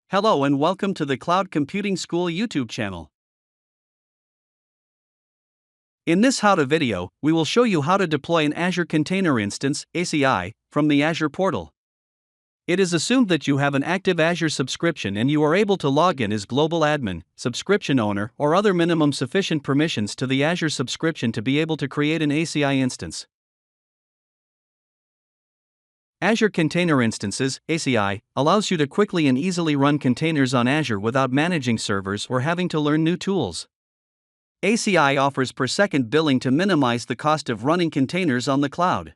Hello and welcome to the Cloud Computing School YouTube channel. In this how-to video, we will show you how to deploy an Azure Container Instance (ACI) from the Azure portal. It is assumed that you have an active Azure subscription and you are able to log in as global admin, subscription owner, or other minimum sufficient permissions to the Azure subscription to be able to create an ACI instance. Azure Container Instances (ACI) allows you to quickly and easily run containers on Azure without managing servers or having to learn new tools. ACI offers per second billing to minimize the cost of running containers on the cloud.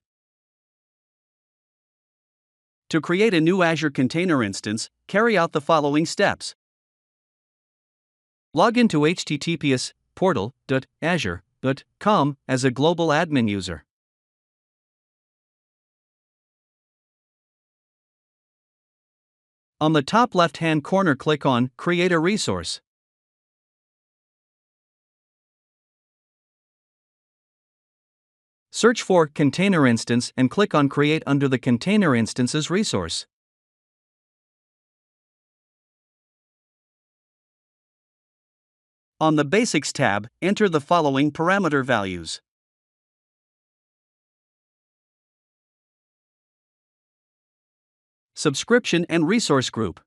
To create a new Azure Container Instance, carry out the following steps. Log into https://portal.azure.com as a global admin user. On the top left-hand corner, click on Create a Resource. Search for Container Instance and click on Create under the Container Instances resource. On the Basics tab, enter the following parameter values. Subscription and Resource Group.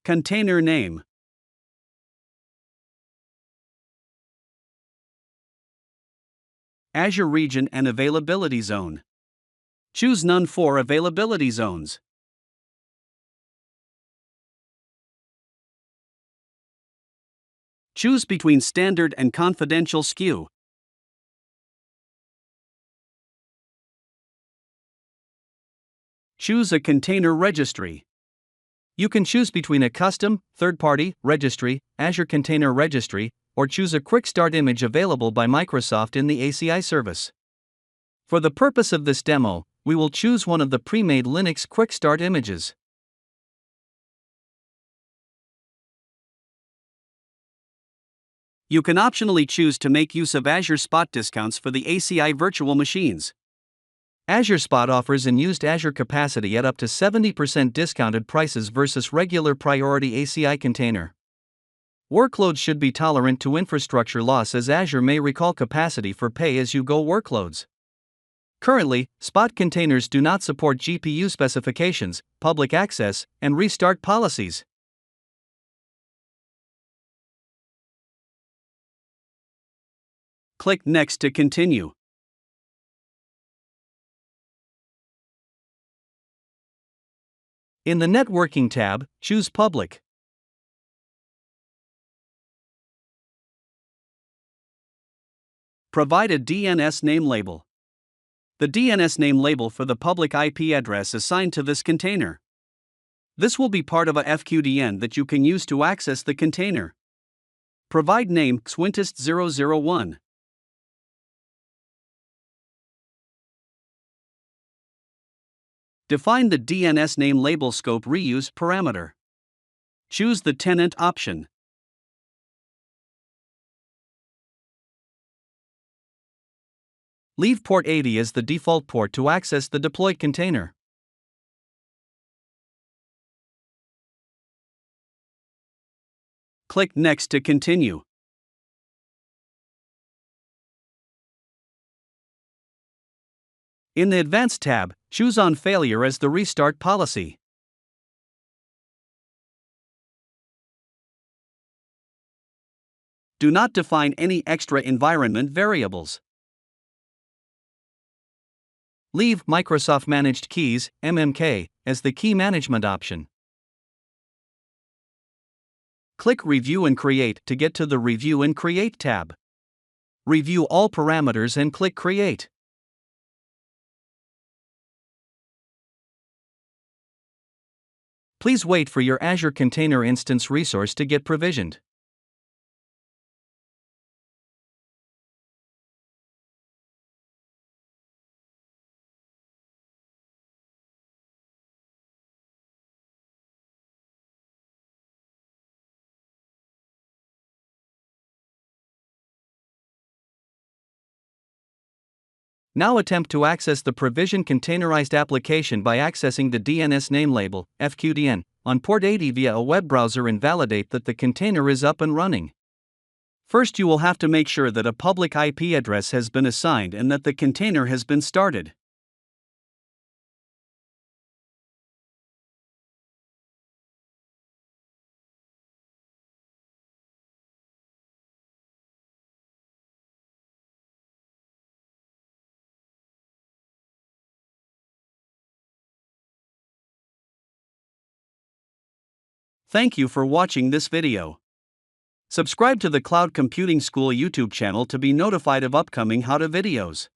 Container Name. Azure Region and Availability Zone. Choose none for availability zones. Choose between standard and confidential SKU. Choose a container registry. You can choose between a custom, third-party registry, Azure Container Registry, or choose a quick start image available by Microsoft in the ACI service. For the purpose of this demo, we will choose one of the pre-made Linux quick start images. You can optionally choose to make use of Azure Spot discounts for the ACI virtual machines. Azure Spot offers unused Azure capacity at up to 70% discounted prices versus regular priority ACI container. Workloads should be tolerant to infrastructure loss as Azure may recall capacity for pay-as-you-go workloads. Currently, Spot containers do not support GPU specifications, public access, and restart policies. Click Next to continue. In the Networking tab, choose Public. Provide a DNS name label. The DNS name label for the public IP address assigned to this container. This will be part of a FQDN that you can use to access the container. Provide name Xwintest001. Define the DNS name label scope reuse parameter. Choose the tenant option. Leave port 80 as the default port to access the deployed container. Click Next to continue. In the Advanced tab, choose on failure as the restart policy. Do not define any extra environment variables. Leave Microsoft Managed Keys, MMK, as the key management option. Click Review and Create to get to the Review and Create tab. Review all parameters and click Create. Please wait for your Azure Container Instance resource to get provisioned. Now attempt to access the provisioned containerized application by accessing the DNS name label, FQDN, on port 80 via a web browser and validate that the container is up and running. First, you will have to make sure that a public IP address has been assigned and that the container has been started. Thank you for watching this video. Subscribe to the Cloud Computing School YouTube channel to be notified of upcoming how-to videos.